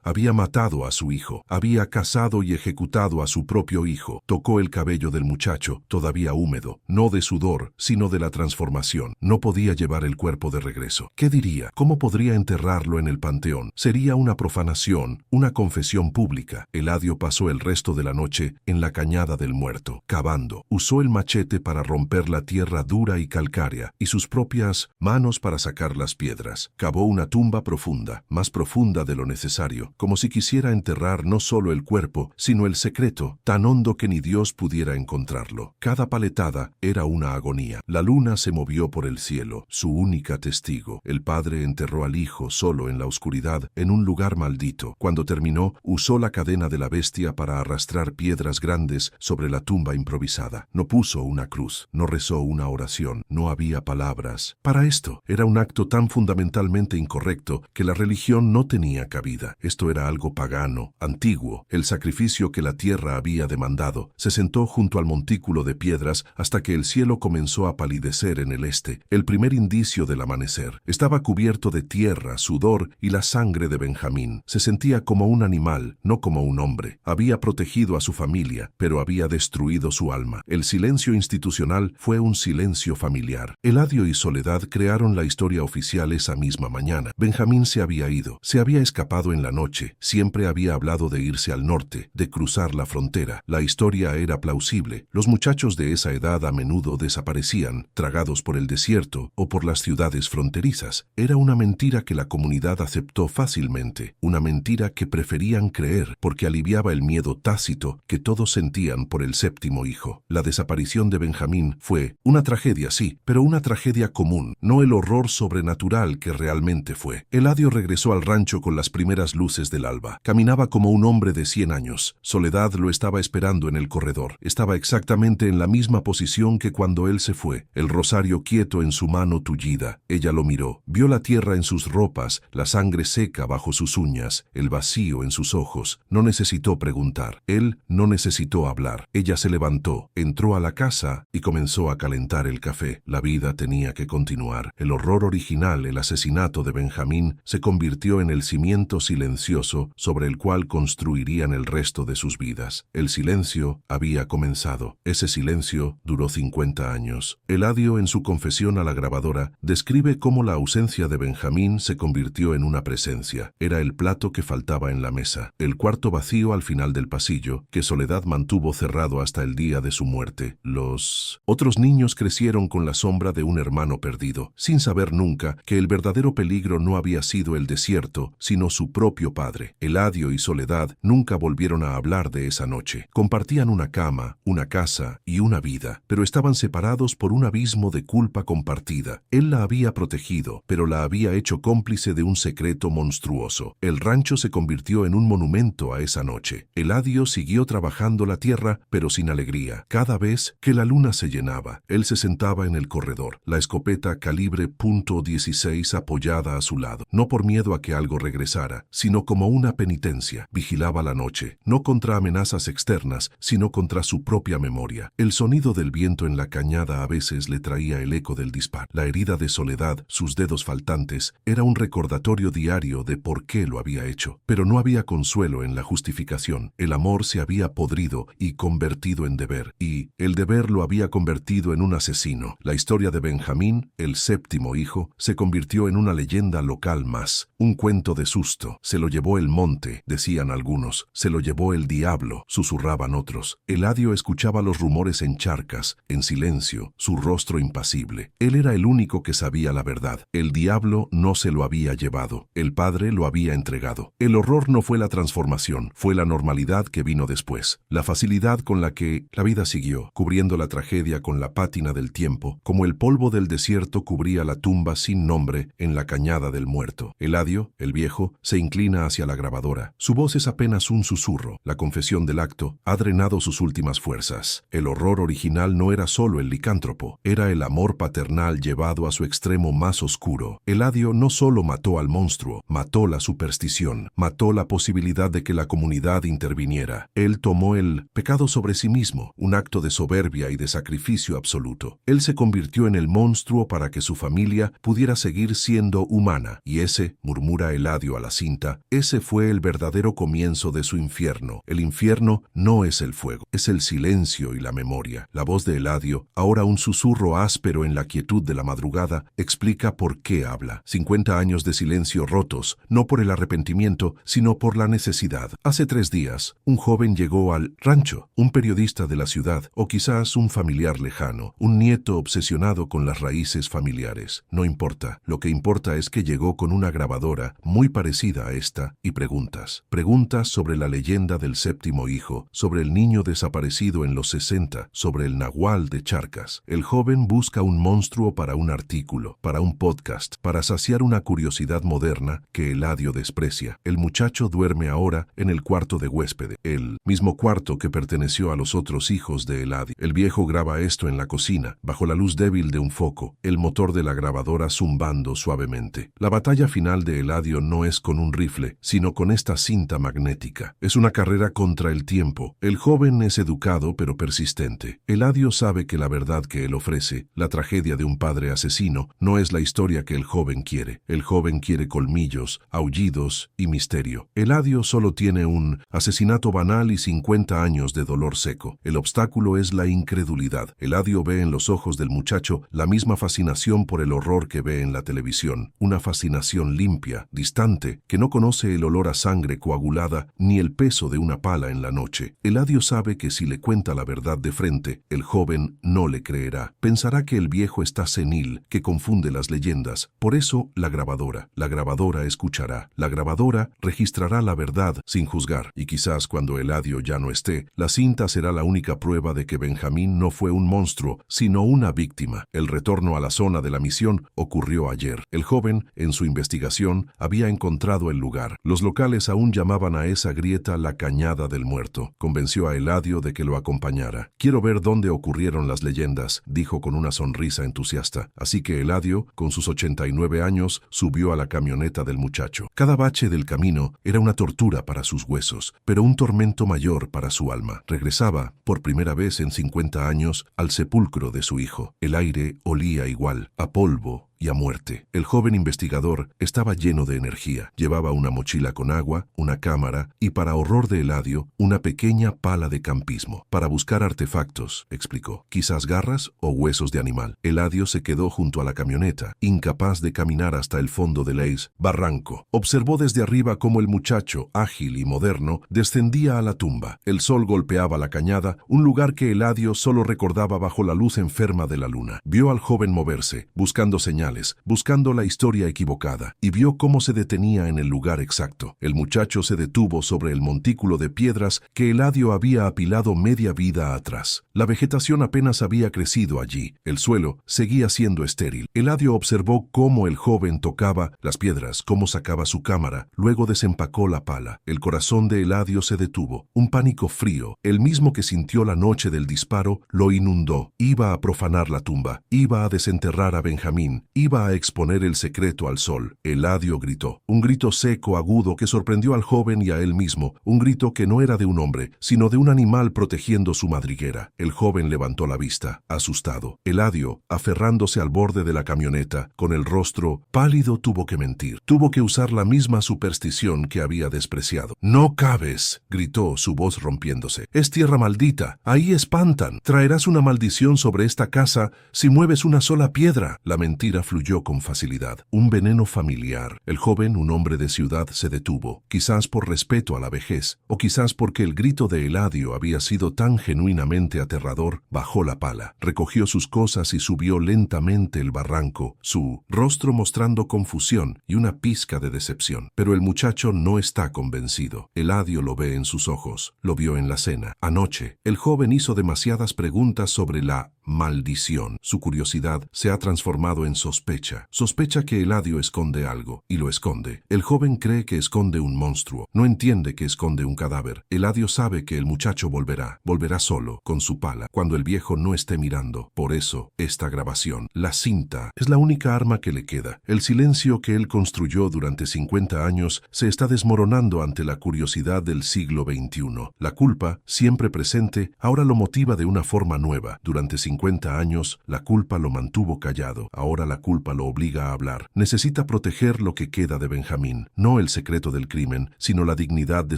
Había matado a su hijo, había cazado y ejecutado a su propio hijo. Tocó el cabello del muchacho, todavía húmedo, no de sudor, sino de la transformación. No podía llevar el cuerpo de regreso. ¿Qué diría? ¿Cómo podría enterrarlo en el panteón? Sería una profanación, una confesión pública. Eladio pasó el resto de la noche en la cañada del muerto, cavando. Usó el machete para romper la tierra dura y calcárea, y sus propias manos para sacar las piedras. Cavó una tumba profunda, más profunda de lo necesario, como si quisiera enterrar no solo el cuerpo, sino el secreto, tan hondo que ni Dios pudiera encontrarlo. Cada paletada era una agonía. La luna se movió por el cielo, su única testigo. El padre enterró al hijo solo en la oscuridad, en un lugar maldito. Cuando terminó, usó la cadena de la bestia para arrastrar piedras grandes sobre la tumba improvisada. No puso una cruz, no rezó una oración, no había palabras. Para esto, era un acto tan fundamentalmente incorrecto que la religión no tenía cabida. Esto era algo pagano, antiguo, el sacrificio que la tierra había demandado. Se sentó junto al montículo de piedras hasta que el cielo comenzó a palidecer en el este, el primer indicio del amanecer. Estaba cubierto de tierra, sudor y la sangre de Benjamín. Se sentía como un animal, no como un hombre. Había protegido a su familia, pero había destruido su alma. El silencio institucional fue un silencio familiar. Eladio y Soledad crearon la historia oficial esa misma mañana. Benjamín se había ido, se había escapado en la noche, siempre había hablado de irse al norte, de cruzar la frontera. La historia era plausible. Los muchachos de esa edad a menudo desaparecían, tragados por el desierto o por las ciudades fronterizas. Era una mentira que la comunidad aceptó fácilmente, una mentira que preferían creer porque aliviaba el miedo tácito que todos sentían por el séptimo hijo. La desaparición de Benjamín fue una tragedia, sí, pero una tragedia común, no el horror sobrenatural que realmente fue. Eladio regresó al rancho con las primeras luces del alba. Caminaba como un hombre de 100 años. Soledad lo estaba esperando en el corredor. Estaba exactamente en la misma posición que cuando él se fue, el rosario quieto en su mano tullida. Ella lo miró, vio la tierra en sus ropas, la sangre seca bajo sus uñas, el vacío en sus ojos. No necesitó preguntar. Él no necesitó hablar. Ella se levantó, entró a la casa y comenzó a calentar el café. La vida tenía que continuar. El horror original, el asesinato de Benjamín, se convirtió en el cimiento silencioso sobre el cual construirían el resto de sus vidas. El silencio había comenzado. Ese silencio duró 50 años. Eladio, en su confesión a la grabadora, describe cómo la ausencia de Benjamín se convirtió en una presencia. Era el plato que faltaba en la mesa, el cuarto vacío al final del pasillo, que Soledad mantuvo cerrado hasta el día de su muerte. Los otros niños crecieron con la sombra de un hermano perdido, sin saber nunca que el verdadero peligro no había sido el desierto, sino su propio padre. Eladio y Soledad nunca volvieron a hablar de esa noche. Compartían una cama, una casa y una vida, pero estaban separados por un abismo de culpa compartida. Él la había protegido, pero la había hecho cómplice de un secreto monstruoso. El rancho se convirtió en un monumento a esa noche. Eladio siguió trabajando la tierra, pero sin alegría. Cada vez que la luna se llenaba, él se sentaba en el corredor, la escopeta calibre .16 apoyada a su lado, no por miedo a que algo regresara, sino como una penitencia. Vigilaba la noche, no contra amenazas externas, sino contra su propia memoria. El sonido del viento en la cañada a veces le traía el eco del disparo. La herida de Soledad, sus dedos faltantes, era un recordatorio diario de por qué lo había hecho. Pero no había consuelo en la justificación. El amor se había podrido y convertido en deber, y el deber lo había convertido en un asesino. La historia de Benjamín, el séptimo hijo, se convirtió en una leyenda local más, un cuento de susto. Se lo llevó el monte, decían algunos, se lo llevó el diablo, susurraban otros. Eladio escuchaba los rumores en charcas, en silencio, su rostro impasible. Él era el único que sabía la verdad. El diablo no se lo había llevado, el padre lo había entregado. El horror no fue la transformación, fue la normalidad que vino después. La facilidad con la que la vida siguió, cubriendo la tragedia con la pátina del tiempo, como el polvo del desierto cubría la tumba sin nombre en la cañada del muerto. Eladio, el viejo, se inclina hacia la grabadora. Su voz es apenas un susurro. La confesión del acto ha drenado sus últimas fuerzas. El horror original no era solo el licántropo, era el amor paternal llevado a su extremo más oscuro. Eladio no solo mató al monstruo, mató la superstición, mató la posibilidad de que la comunidad interviniera. Él tomó el pecado sobre sí mismo, un acto de soberbia y de sacrificio absoluto. Él se convirtió en el monstruo para que su familia pudiera seguir siendo humana, y ese, murmura Eladio a la cinta, ese fue el verdadero comienzo de su infierno. El infierno no es el fuego, es el silencio y la memoria. La voz de Eladio, ahora un susurro áspero en la quietud de la madrugada, explica por qué habla. 50 años de silencio rotos, no por el arrepentimiento, sino por la necesidad. Hace 3 días, un joven llegó al rancho, un periodista de la ciudad, o quizás un familiar lejano, un nieto obsesionado con las raíces familiares. No importa, lo que importa es que llegó con una grabadora muy parecida a esta y preguntas. Preguntas sobre la leyenda del séptimo hijo, sobre el niño desaparecido en los 60, sobre el nahual de Charcas. El joven busca un monstruo para un artículo, para un podcast, para saciar una curiosidad moderna que Eladio desprecia. El muchacho duerme ahora en el cuarto de huésped, el mismo cuarto que perteneció a los otros hijos de Eladio. El viejo graba esto en la cocina, bajo la luz débil de un foco, el motor de la grabadora zumbando suavemente. La batalla final de Eladio no es con un rifle, sino con esta cinta magnética. Es una carrera contra el tiempo. El joven es educado pero persistente. Eladio sabe que la verdad que él ofrece, la tragedia de un padre asesino, no es la historia que el joven quiere. El joven quiere colmillos, aullidos y misterio. Eladio solo tiene un asesinato banal y 50 años de dolor seco. El obstáculo es la incredulidad. Eladio ve en los ojos del muchacho la misma fascinación por el horror que ve en la televisión. Una fascinación limpia, distante, que no conoce el olor a sangre coagulada ni el peso de una pala en la noche. Eladio sabe que si le cuenta la verdad de frente, el joven no le creerá. Pensará que el viejo está senil, que confunde las leyendas. Por eso, la grabadora escuchará. La grabadora registrará la verdad sin juzgar. Y quizás cuando Eladio ya no esté, la cinta será la única prueba de que Benjamín no fue un monstruo, sino una víctima. El retorno a la zona de la misión ocurrió ayer. El joven, en su investigación, había encontrado el lugar. Los locales aún llamaban a esa grieta la Cañada del Muerto. Convenció a Eladio de que lo acompañara. Quiero ver dónde ocurrieron las leyendas, dijo con una sonrisa entusiasta. Así que Eladio, con sus 89 años, subió a la camioneta del muchacho. Cada bache del camino era una tortura para sus huesos, pero un tormento mayor para su alma. Regresaba, por primera vez en 50 años, al sepulcro de su hijo. El aire olía igual, a polvo y a muerte. El joven investigador estaba lleno de energía. Llevaba una mochila con agua, una cámara y, para horror de Eladio, una pequeña pala de campismo. Para buscar artefactos, explicó. Quizás garras o huesos de animal. Eladio se quedó junto a la camioneta, incapaz de caminar hasta el fondo del barranco. Observó desde arriba cómo el muchacho, ágil y moderno, descendía a la tumba. El sol golpeaba la cañada, un lugar que Eladio solo recordaba bajo la luz enferma de la luna. Vio al joven moverse, buscando señales, buscando la historia equivocada, y vio cómo se detenía en el lugar exacto. El muchacho se detuvo sobre el montículo de piedras que Eladio había apilado media vida atrás. La vegetación apenas había crecido allí. El suelo seguía siendo estéril. Eladio observó cómo el joven tocaba las piedras, cómo sacaba su cámara, luego desempacó la pala. El corazón de Eladio se detuvo. Un pánico frío, el mismo que sintió la noche del disparo, lo inundó. Iba a profanar la tumba, iba a desenterrar a Benjamín, Iba a exponer el secreto al sol. Eladio gritó. Un grito seco, agudo, que sorprendió al joven y a él mismo. Un grito que no era de un hombre, sino de un animal protegiendo su madriguera. El joven levantó la vista, asustado. Eladio, aferrándose al borde de la camioneta, con el rostro pálido, tuvo que mentir. Tuvo que usar la misma superstición que había despreciado. «No cabes», gritó, su voz rompiéndose. «Es tierra maldita. Ahí espantan. Traerás una maldición sobre esta casa si mueves una sola piedra». La mentira fluyó con facilidad. Un veneno familiar. El joven, un hombre de ciudad, se detuvo, quizás por respeto a la vejez, o quizás porque el grito de Eladio había sido tan genuinamente aterrador. Bajó la pala, recogió sus cosas y subió lentamente el barranco, su rostro mostrando confusión y una pizca de decepción. Pero el muchacho no está convencido. Eladio lo ve en sus ojos, lo vio en la cena. Anoche, el joven hizo demasiadas preguntas sobre la maldición. Su curiosidad se ha transformado en sospecha. Sospecha que Eladio esconde algo, y lo esconde. El joven cree que esconde un monstruo. No entiende que esconde un cadáver. Eladio sabe que el muchacho volverá. Volverá solo, con su pala, cuando el viejo no esté mirando. Por eso, esta grabación, la cinta, es la única arma que le queda. El silencio que él construyó durante 50 años se está desmoronando ante la curiosidad del siglo XXI. La culpa, siempre presente, ahora lo motiva de una forma nueva. Durante 50 años, la culpa lo mantuvo callado. Ahora la culpa lo obliga a hablar. Necesita proteger lo que queda de Benjamín, no el secreto del crimen, sino la dignidad de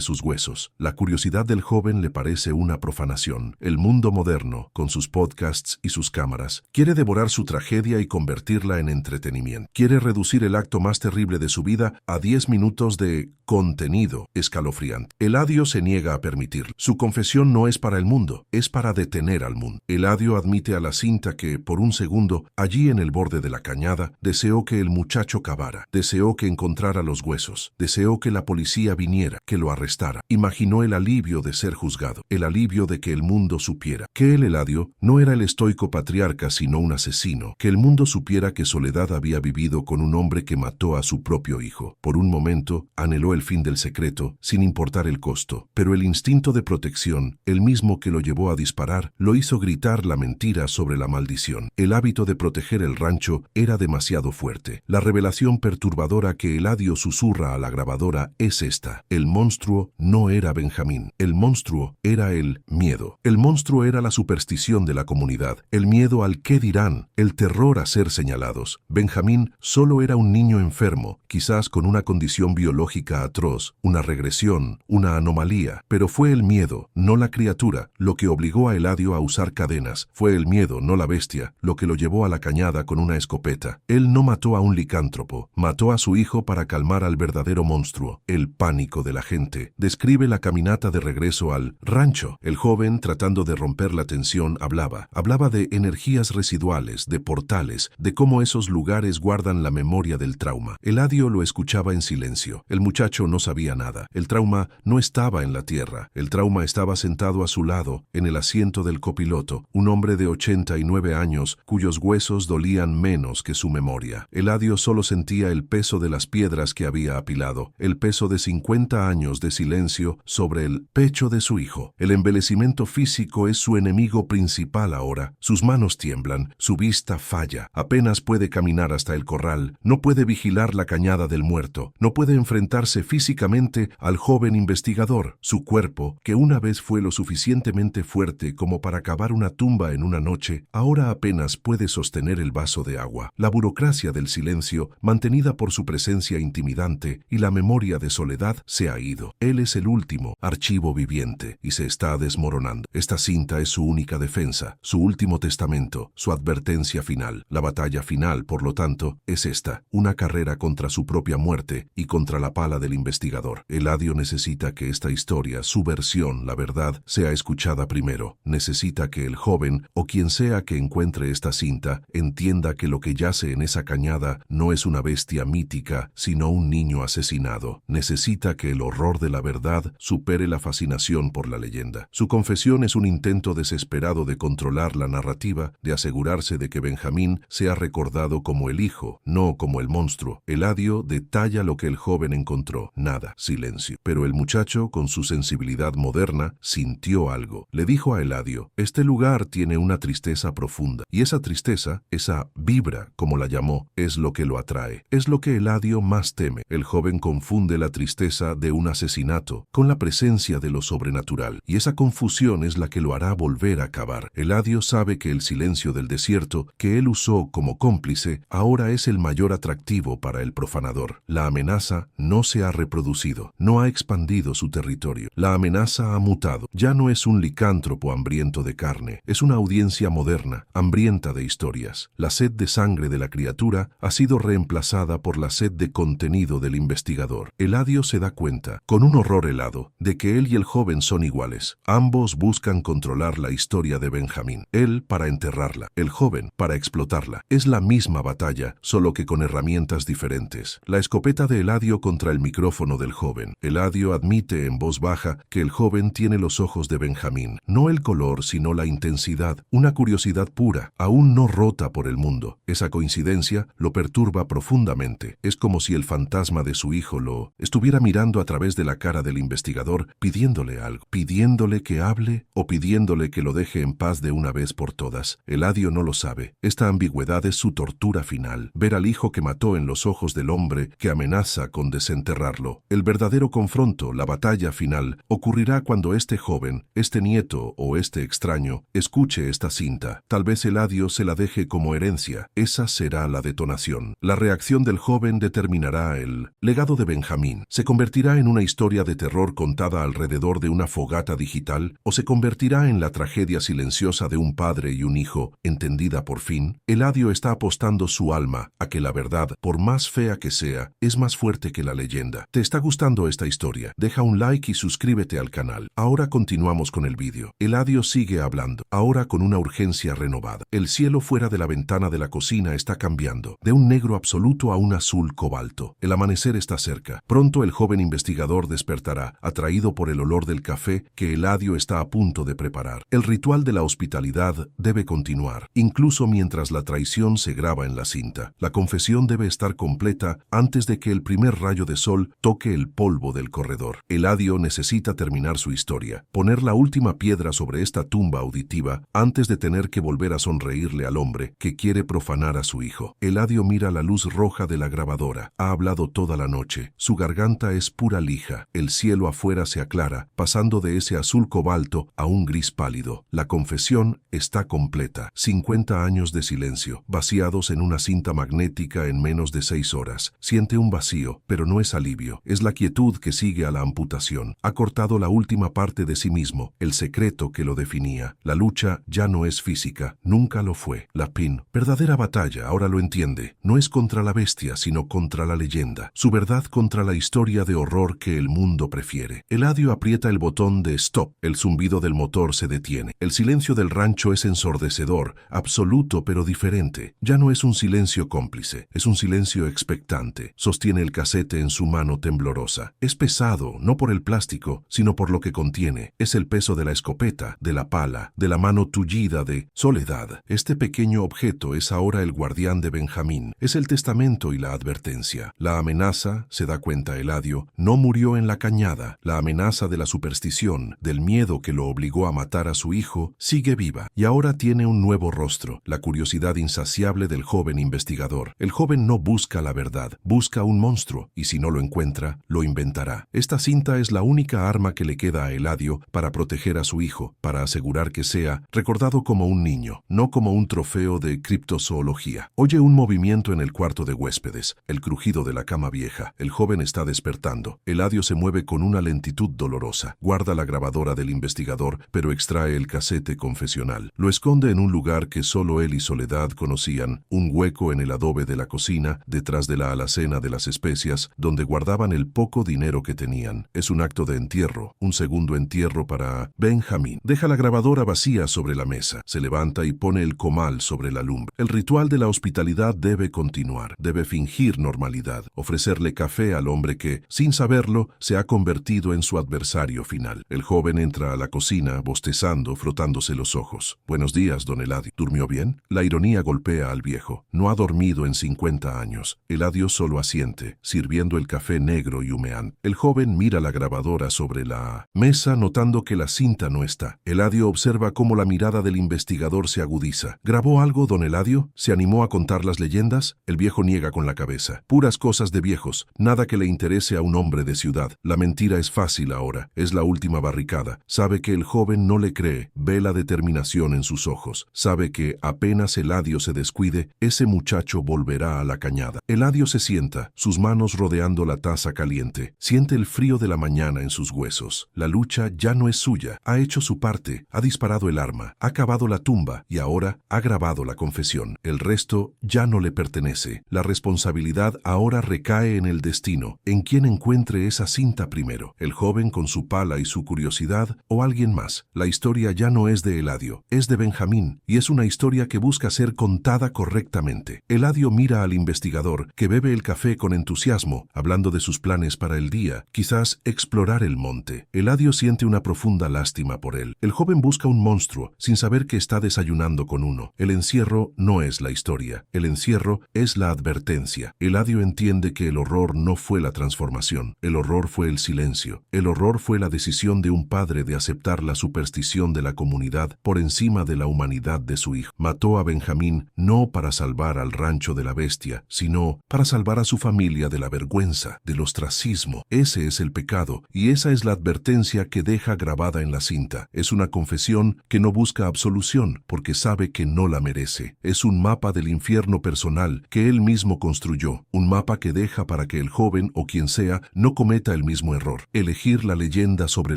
sus huesos. La curiosidad del joven le parece una profanación. El mundo moderno, con sus podcasts y sus cámaras, quiere devorar su tragedia y convertirla en entretenimiento. Quiere reducir el acto más terrible de su vida a 10 minutos de contenido escalofriante. Eladio se niega a permitirlo. Su confesión no es para el mundo, es para detener al mundo. Eladio admite a la cinta que, por un segundo, allí en el borde de la cañada, deseó que el muchacho cavara, deseó que encontrara los huesos, deseó que la policía viniera, que lo arrestara. Imaginó el alivio de ser juzgado, el alivio de que el mundo supiera que el Eladio no era el estoico patriarca sino un asesino, que el mundo supiera que Soledad había vivido con un hombre que mató a su propio hijo. Por un momento, anheló el fin del secreto, sin importar el costo, pero el instinto de protección, el mismo que lo llevó a disparar, lo hizo gritar la mentira sobre la maldición. El hábito de proteger el rancho era demasiado fuerte. La revelación perturbadora que Eladio susurra a la grabadora es esta: el monstruo no era Benjamín, el monstruo era el miedo. El monstruo era la superstición de la comunidad, el miedo al qué dirán, el terror a ser señalados. Benjamín solo era un niño enfermo, quizás con una condición biológica atroz, una regresión, una anomalía, pero fue el miedo, no la criatura, lo que obligó a Eladio a usar cadenas. Fue el miedo, no la bestia, lo que lo llevó a la cañada con una escopeta. Él no mató a un licántropo, mató a su hijo para calmar al verdadero monstruo. El pánico de la gente. Describe la caminata de regreso al rancho. El joven, tratando de romper la tensión, hablaba de energías residuales, de portales, de cómo esos lugares guardan la memoria del trauma. Eladio lo escuchaba en silencio. El muchacho no sabía nada. El trauma no estaba en la tierra. El trauma estaba sentado a su lado, en el asiento del copiloto, un hombre de 89 años cuyos huesos dolían menos que su memoria. Eladio solo sentía el peso de las piedras que había apilado, el peso de 50 años de silencio sobre el pecho de su hijo. El envelecimiento físico es su enemigo principal ahora. Sus manos tiemblan, su vista falla, apenas puede caminar hasta el corral, no puede vigilar la cañada del muerto, no puede enfrentarse físicamente al joven investigador. Su cuerpo, que una vez fue lo suficientemente fuerte como para cavar una tumba en una noche, ahora apenas puede sostener el vaso de agua. La burocracia del silencio, mantenida por su presencia intimidante, y la memoria de Soledad se ha ido. Él es el último archivo viviente y se está desmoronando. Esta cinta es su única defensa, su último testamento, su advertencia final. La batalla final, por lo tanto, es esta: una carrera contra su propia muerte y contra la pala del investigador. Eladio necesita que esta historia, su versión, la verdad, sea escuchada primero. Necesita que el joven, o quien sea que encuentre esta cinta, entienda que lo que yace en esa cañada no es una bestia mítica, sino un niño asesinado. Necesita que el horror de la verdad supere la fascinación por la leyenda. Su confesión es un intento desesperado de controlar la narrativa, de asegurarse de que Benjamín sea recordado como el hijo, no como el monstruo. Eladio detalla lo que el joven encontró. Nada, silencio. Pero el muchacho, con su sensibilidad moderna, sintió algo. Le dijo a Eladio: este lugar tiene una tristeza profunda, y esa tristeza, esa vibra como la llamó, es lo que lo atrae. Es lo que Eladio más teme. El joven confunde la tristeza de un asesinato con la presencia de lo sobrenatural, y esa confusión es la que lo hará volver a cavar. Eladio sabe que el silencio del desierto, que él usó como cómplice, ahora es el mayor atractivo para el profanador. La amenaza no se ha reproducido, no ha expandido su territorio. La amenaza ha mutado. Ya no es un licántropo hambriento de carne, es una audiencia moderna, hambrienta de historias. La sed de sangre de la criatura ha sido reemplazada por la sed de contenido del investigador. Eladio se da cuenta, con un horror helado, de que él y el joven son iguales. Ambos buscan controlar la historia de Benjamín. Él para enterrarla, el joven para explotarla. Es la misma batalla, solo que con herramientas diferentes. La escopeta de Eladio contra el micrófono del joven. Eladio admite en voz baja que el joven tiene los ojos de Benjamín. No el color, sino la intensidad. Una curiosidad pura, aún no rota por el mundo. Esa coincidencia lo perturba profundamente. Es como si el fantasma de su hijo lo estuviera mirando a través de la cara del investigador, pidiéndole algo, pidiéndole que hable o pidiéndole que lo deje en paz de una vez por todas. Eladio no lo sabe. Esta ambigüedad es su tortura final. Ver al hijo que mató en los ojos del hombre que amenaza con desenterrarlo. El verdadero confronto, la batalla final, ocurrirá cuando este joven, este nieto o este extraño, escuche esta cinta. Tal vez Eladio se la deje como herencia. Esa será la detonación. La reacción del joven determinará el legado de Benjamín. ¿Se convertirá en una historia de terror contada alrededor de una fogata digital o se convertirá en la tragedia silenciosa de un padre y un hijo, entendida por fin? Eladio está apostando su alma a que la verdad, por más fea que sea, es más fuerte que la leyenda. ¿Te está gustando esta historia? Deja un like y suscríbete al canal. Ahora continuamos con el vídeo. Eladio sigue hablando, ahora con una urgencia renovada. El cielo fuera de la ventana de la cocina está cambiando, de un negro absoluto a un azul cobalto. El amanecer está cerca. Pronto el joven investigador despertará, atraído por el olor del café que Eladio está a punto de preparar. El ritual de la hospitalidad debe continuar, incluso mientras la traición se graba en la cinta. La confesión debe estar completa antes de que el primer rayo de sol toque el polvo del corredor. Eladio necesita terminar su historia, poner la última piedra sobre esta tumba auditiva antes de tener que volver a sonreírle al hombre que quiere profanar a su hijo. Eladio mira la luz roja de la grabadora. Ha hablado toda la noche. Su garganta es pura lija. El cielo afuera se aclara, pasando de ese azul cobalto a un gris pálido. La confesión está completa. 50 años de silencio, vaciados en una cinta magnética en menos de 6 horas. Siente un vacío, pero no es alivio. Es la quietud que sigue a la amputación. Ha cortado la última parte de sí mismo, el secreto que lo definía. La lucha ya no es física, nunca lo fue. La verdadera batalla, ahora lo entiende, no es contra la bestia, sino contra la leyenda. Su verdad contra la historia de horror que el mundo prefiere. Eladio aprieta el botón de stop. El zumbido del motor se detiene. El silencio del rancho es ensordecedor, absoluto pero diferente. Ya no es un silencio cómplice, es un silencio expectante. Sostiene el casete en su mano temblorosa. Es pesado, no por el plástico, sino por lo que contiene. Es el peso de la escopeta, de la pala, de la mano tullida de soledad. Este pequeño objeto es ahora el guardián de Benjamín. Es el testamento y la advertencia. La amenaza, se da cuenta Eladio, no murió en la cañada. La amenaza de la superstición, del miedo que lo obligó a matar a su hijo, sigue viva. Y ahora tiene un nuevo rostro, la curiosidad insaciable del joven investigador. El joven no busca la verdad, busca un monstruo, y si no lo encuentra, lo inventará. Esta cinta es la única arma que le queda a Eladio para proteger a su hijo, para asegurar que sea recordado como un niño, no como un trofeo de criptozoología. Oye un movimiento en el cuarto de huéspedes, el crujido de la cama vieja. El joven está despertando. Eladio se mueve con una lentitud dolorosa. Guarda la grabadora del investigador, pero extrae el casete confesional. Lo esconde en un lugar que solo él y Soledad conocían, un hueco en el adobe de la cocina, detrás de la alacena de las especias, donde guardaban el poco dinero que tenían. Es un acto de entierro, un segundo entierro para Benjamín. Deja la grabadora vacía sobre la mesa. Se levanta y pone el comal sobre la lumbre. El ritual de la hospitalidad debe continuar. Debe fingir normalidad, ofrecerle café al hombre que, sin saberlo, se ha convertido en su adversario final. El joven entra a la cocina, bostezando, frotándose los ojos. Buenos días, don Eladio. ¿Durmió bien? La ironía golpea al viejo. No ha dormido en 50 años. Eladio solo asiente, sirviendo el café negro y humeante. El joven mira la grabadora sobre la mesa, notando que la cinta no está. Eladio observa cómo la mirada del investigador se agudiza. ¿Grabó algo, don Eladio? Se animó a contar las leyendas? El viejo niega con la cabeza. Puras cosas de viejos, nada que le interese a un hombre de ciudad. La mentira es fácil ahora, es la última barricada. Sabe que el joven no le cree, ve la determinación en sus ojos. Sabe que apenas Eladio se descuide, ese muchacho volverá a la cañada. Eladio se sienta, sus manos rodeando la taza caliente. Siente el frío de la mañana en sus huesos. La lucha ya no es suya. Ha hecho su parte, ha disparado el arma, ha cavado la tumba y ahora ha grabado la confesión. El resto ya no le pertenece. La responsabilidad ahora recae en el destino, en quien encuentre esa cinta primero. El joven con su pala y su curiosidad o alguien más. La historia ya no es de Eladio, es de Benjamín y es una historia que busca ser contada correctamente. Eladio mira al investigador que bebe el café con entusiasmo, hablando de sus planes para el día, quizás explorar el monte. Eladio siente una profunda lástima por él. El joven busca un monstruo sin saber que está desayunando con uno. El encierro no es la historia, el encierro es la advertencia. Eladio entiende que el horror no fue la transformación, el horror fue el silencio. El horror fue la decisión de un padre de aceptar la superstición de la comunidad por encima de la humanidad de su hijo. Mató a Benjamín no para salvar al rancho de la bestia, sino para salvar a su familia de la vergüenza, del ostracismo. Ese es el pecado y esa es la advertencia que deja grabada en la cinta. Es una confesión que no busca absolución porque sabe que no la merece. Es un mapa del infierno personal que él mismo construyó, un mapa que deja para que el joven o quien sea no cometa el mismo error, elegir la leyenda sobre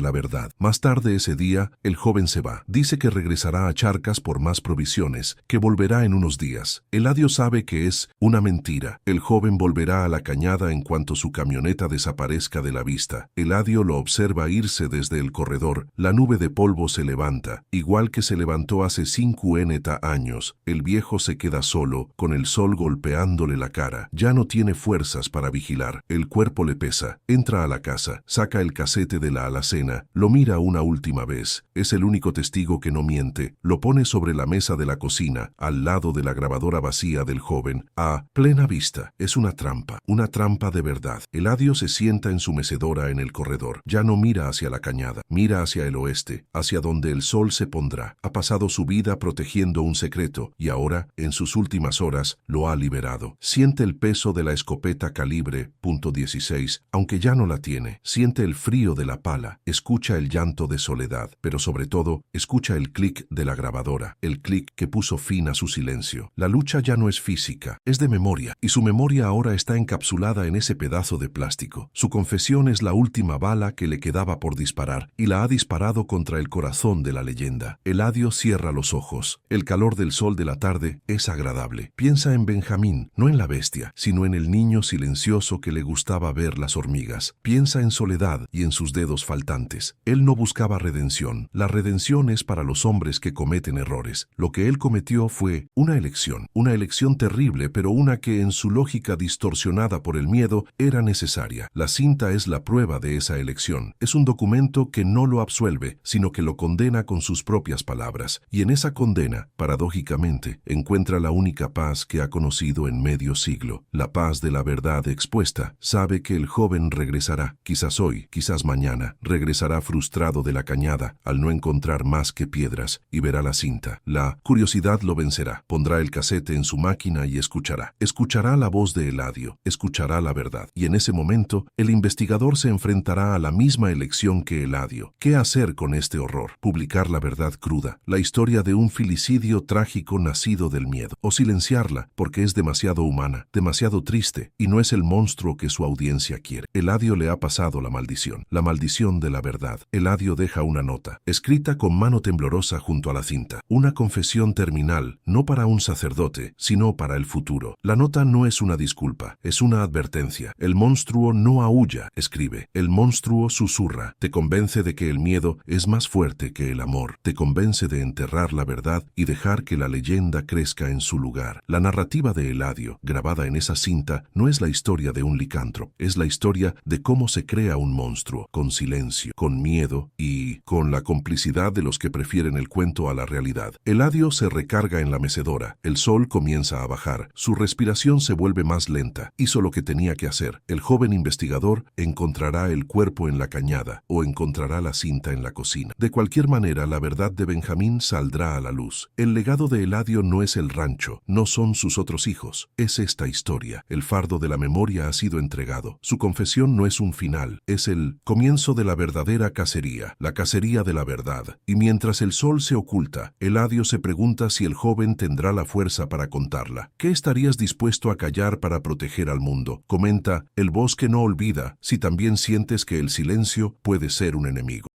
la verdad. Más tarde ese día, el joven se va. Dice que regresará a Charcas por más provisiones, que volverá en unos días. Eladio sabe que es una mentira. El joven volverá a la cañada en cuanto su camioneta desaparezca de la vista. Eladio lo observa irse desde el corredor. La nube de polvo se levanta, igual que se levantó hace 50 años. El viejo se queda solo, con el sol golpeándole la cara. Ya no tiene fuerzas para vigilar. El cuerpo le pesa. Entra a la casa, saca el casete de la alacena, lo mira una última vez. Es el único testigo que no miente. Lo pone sobre la mesa de la cocina, al lado de la grabadora vacía del joven. A plena vista. Es una trampa de verdad. Eladio se sienta en su mecedora en el corredor. Ya no mira hacia la cañada, mira hacia el oeste, hacia donde el sol se pondrá. Ha pasado su vida protegiendo un secreto y ahora, en sus últimas horas, lo ha liberado. Siente el peso de la escopeta calibre .16, aunque ya no la tiene. Siente el frío de la pala, escucha el llanto de soledad, pero sobre todo, escucha el clic de la grabadora, el clic que puso fin a su silencio. La lucha ya no es física, es de memoria, y su memoria ahora está encapsulada en ese pedazo de plástico. Su confesión es la última bala que le quedaba por disparar, y la ha disparado contra el corazón de la leyenda. Eladio cierra los ojos. El calor del sol de la tarde es agradable. Piensa en Benjamín, no en la bestia, sino en el niño silencioso que le gustaba ver las hormigas. Piensa en Soledad y en sus dedos faltantes. Él no buscaba redención. La redención es para los hombres que cometen errores. Lo que él cometió fue una elección terrible, pero una que en su lógica distorsionada por el miedo era necesaria. La cinta es la prueba de esa elección. Es un documento que no lo absuelve, sino que lo condena con sus propias palabras. Y en esa condena, paradójicamente, encuentra la única paz que ha conocido en medio siglo. La paz de la verdad expuesta. Sabe que el joven regresará, quizás hoy, quizás mañana. Regresará frustrado de la cañada, al no encontrar más que piedras, y verá la cinta. La curiosidad lo vencerá. Pondrá el casete en su máquina y escuchará. Escuchará la voz de Eladio, escuchará la verdad. Y en ese momento, el investigador se enfrentará a la misma elección que Eladio. ¿Qué hacer con este horror? Publicar la verdad cruda, la historia de un filicidio trágico nacido del miedo. O silenciarla, porque es demasiado humana, demasiado triste, y no es el monstruo que su audiencia quiere. Eladio le ha pasado la maldición de la verdad. Eladio deja una nota, escrita con mano temblorosa junto a la cinta. Una confesión terminal, no para un sacerdote, sino para el futuro. La nota no es una disculpa, es una advertencia. El monstruo no aúlla, escribe. El monstruo susurra. Te convence de que el miedo es más fuerte que el amor. Te convence de enterrar la verdad y dejar que la leyenda crezca en su lugar. La narrativa de Eladio, grabada en esa cinta, no es la historia de un licántropo. Es la historia de cómo se crea un monstruo, con silencio, con miedo y con la complicidad de los que prefieren el cuento a la realidad. Eladio se recarga en la mecedora. El sol comienza a bajar. Su respiración se vuelve más lenta. Hizo lo que tenía que hacer. El joven investigador encontrará el cuerpo en la cañada o encontrará la cinta en la cocina. De cualquier manera, la verdad de Benjamín saldrá a la luz. El legado de Eladio no es el rancho rancho, no son sus otros hijos, es esta historia. El fardo de la memoria ha sido entregado. Su confesión no es un final, es el comienzo de la verdadera cacería, la cacería de la verdad. Y mientras el sol se oculta, Eladio se pregunta si el joven tendrá la fuerza para contarla. ¿Qué estarías dispuesto a callar para proteger al mundo? Comenta, el bosque no olvida, si también sientes que el silencio puede ser un enemigo.